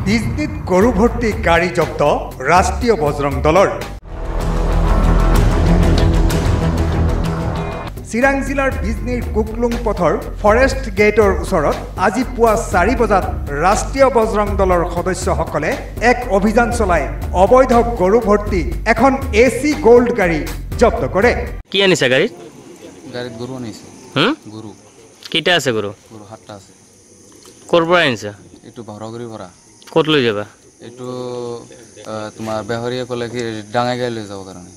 বিজনীত গৰু ভৰ্তি গাড়ি জব্দ ৰাষ্ট্ৰীয় বজৰং দলৰ চিৰাং জিলাৰ বিজনীৰ কুকলুং পথৰ ফৰেষ্ট গেটৰ ওচৰত আজি পুৱা 4 বজাত ৰাষ্ট্ৰীয় বজৰং দলৰ সদস্যসকলে এক অভিযান চলাই অবৈধ গৰু ভৰ্তি এখন এসি গোল্ড গাড়ী জব্দ কৰে। কি আনিছে গাড়ীত? গাড়ীত গৰু আনিছে। গৰু কেইটা আছে? গৰু 7টা আছে। ক'ৰ পৰা আনিছে? এইটো ভাওৰাগুৰিৰ পৰা। ক'ত লৈ যাবা? এইটো তোমাৰ বেহৰীয়ে ক'লে কি ডাঙাইগাই লৈ যাব কাৰণে।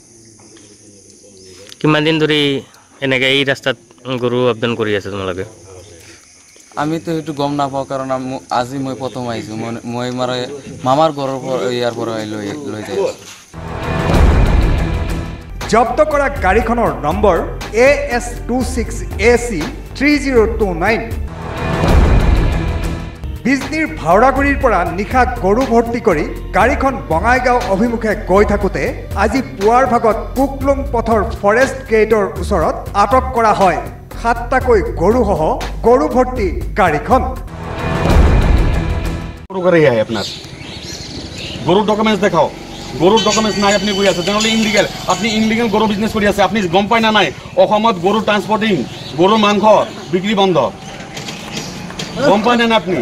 কিমান দিন ধৰি এনেকৈ এই ৰাস্তাত গৰু আবদান কৰি আছে তোমালোকে? আমিতো সেইটো গম নাপাওঁ, কাৰণ আজি মই প্ৰথম আহিছোঁ। মই মানে মামাৰ ঘৰৰ ইয়াৰ পৰা লৈ যাই আছোঁ। জব্দ কৰা গাড়ীখনৰ নম্বৰ AS26AC 3029। বিজনীৰ ভাওৰাগুৰিৰ পৰা নিশা গৰু ভৰ্তি কৰি গাড়ীখন বঙাইগাঁও অভিমুখে গৈ থাকোঁতে আজি পুৱাৰ ভাগত কুকলুং পথৰ ফৰেষ্ট গেটৰ ওচৰত আটক কৰা হয় 7টাকৈ গৰুসহ গৰু ভৰ্তি গাড়ীখন। গরুর ডকুমেন্টস দেখাও। গরুর ডকুমেন্টস নাই আপনি কই আছে, তেনেহলে ইনলিগেল। আপনি ইনলিগেল গরু বিজনেস কৰি আছে। আপনি গম পায় না নাই অসমত গরু ট্রান্সপোর্টিং, গরু মাংস বিক্রি বন্ধ। গম পায় না আপনি?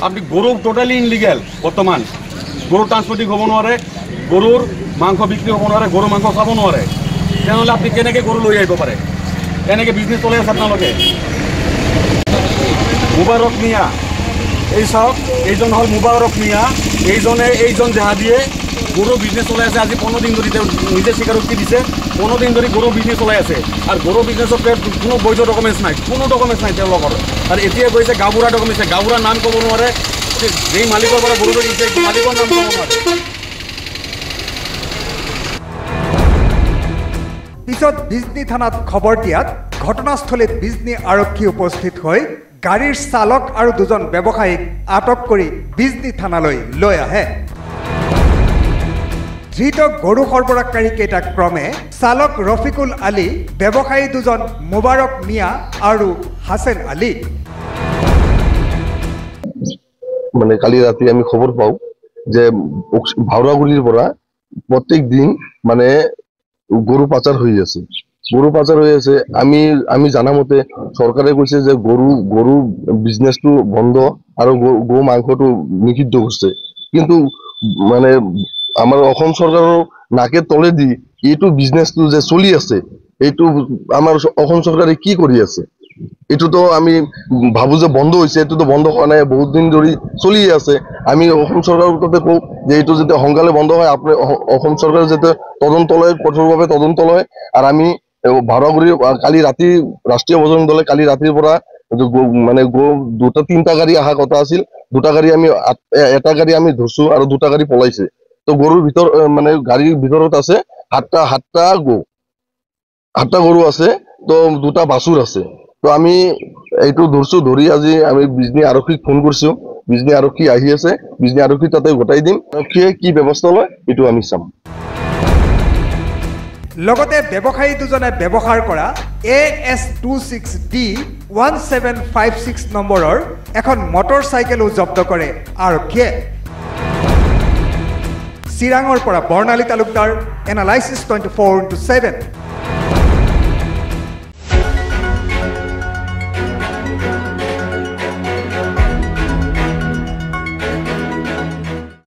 আপনি গরু টোটালি ইনলিগেল। বর্তমান গরু ট্রান্সপোর্টিং হ'ব নোৱাৰে, গৰুৰ মাংস বিক্ৰি হ'ব নোৱাৰে, গৰু মাংস খাব নোৱাৰে। তেনেহলে আপনি কেনেকে গৰু লৈ আহিব পাৰে? এনেকে বিজনেস চলাই আছে আপোনালোকে। মুবাৰক মিয়া, এই চাওক, এইজন হল মুবাৰক মিয়া। এইজন জাহাদিয়ে গৰু বিজনেস চলাই আছে। আজি 15 দিন ধৰি নিজে স্বীকাৰোক্তি দিছে 15 দিন ধৰি গৰু বিজনেস চলাই আছে। আৰ গৰু বিজনেসত কোনো বৈধ ডকুমেন্টস নাই, কোনো ডকুমেন্টস নাই তেওঁলোকৰ। আৰ এতিয়া কৈছে গাঁওবুঢ়া ডকুমেন্টস। গাঁওবুঢ়াৰ নাম ক'ব নোৱাৰে, যেই মালিকৰ পৰা গৰুটো দিছে মালিকৰ নাম ক'ব নোৱাৰে। পিছত বিজনী থানাত খবৰ দিয়াত ঘটনাস্থলীত বিজনী আৰক্ষী উপস্থিত হৈ গাড়ীৰ চালক আৰু দুজন ব্যৱসায়ীক আটক কৰি বিজনী থানালৈ লৈ আহে। ধৃত গৰু সৰবৰাহকাৰী কেইটা ক্ৰমে চালক ৰফিকুল আলী, ব্যৱসায়ী দুজন মুবাৰক মিয়া আৰু হাছেন আলী। মানে কালি ৰাতি আমি খবৰ পাওঁ যে ভাওৰাগুৰিৰ পৰা প্ৰত্যেক দিন মানে গৰু পাচাৰ হৈ আছে। গৰু পাচাৰ হৈ আছে। আমি জানা মতে চৰকাৰে কৈছে যে গৰু বিজনেছটো বন্ধ আৰু গৰু মাংসটো নিষিদ্ধ কৰিছে। কিন্তু মানে আমাৰ অসম চৰকাৰৰ নাকে তলেদি এইটো বিজনেছটো যে চলি আছে, এইটো আমাৰ অসম চৰকাৰে কি কৰি আছে? এইটোতো আমি ভাবো যে বন্ধ হৈছে, এইটোতো বন্ধ হোৱা নাই, বহুত দিন ধৰি চলি আছে। আমি অসম চৰকাৰৰ তাতে কওঁ যে এইটো যাতে সোনকালে বন্ধ হয়, আপুনি অসম চৰকাৰে যাতে তদন্ত লয়, কঠোৰভাৱে তদন্ত লয়। আৰু আমি ভাওৰাগুৰি কালি ৰাতি ৰাষ্ট্ৰীয় বজৰং দলে কালি ৰাতিৰ পৰা মানে 2-3টা গাড়ী অহা কথা আছিল। 2টা গাড়ী এটা গাড়ী আমি ধৰছো আৰু 2টা গাড়ী পলাইছে। তো গৰুৰ ভিতৰত মানে গাড়ীৰ ভিতৰত আছে 7টা গৰু আছে, তো 2টা বাছুৰ আছে। তো আমি এইটো ধৰছো, ধৰি আজি আমি বিজনী আৰক্ষীক ফোন কৰিছো। বিজনী আৰক্ষী আহি আছে, বিজনী আৰক্ষী তাতে গোটাই দিম। আৰক্ষীয়ে কি ব্যৱস্থা লয় এইটো আমি চাম। লগতে ব্যৱসায়ী দুজনে ব্যৱহাৰ কৰা AS26D 1756 নম্বৰৰ এখন মটৰ চাইকেলো জব্দ কৰে আৰক্ষীয়ে। চিৰাঙৰ পৰা বৰ্ণালী তালুকদাৰ, এনালাইচিছ 24/7।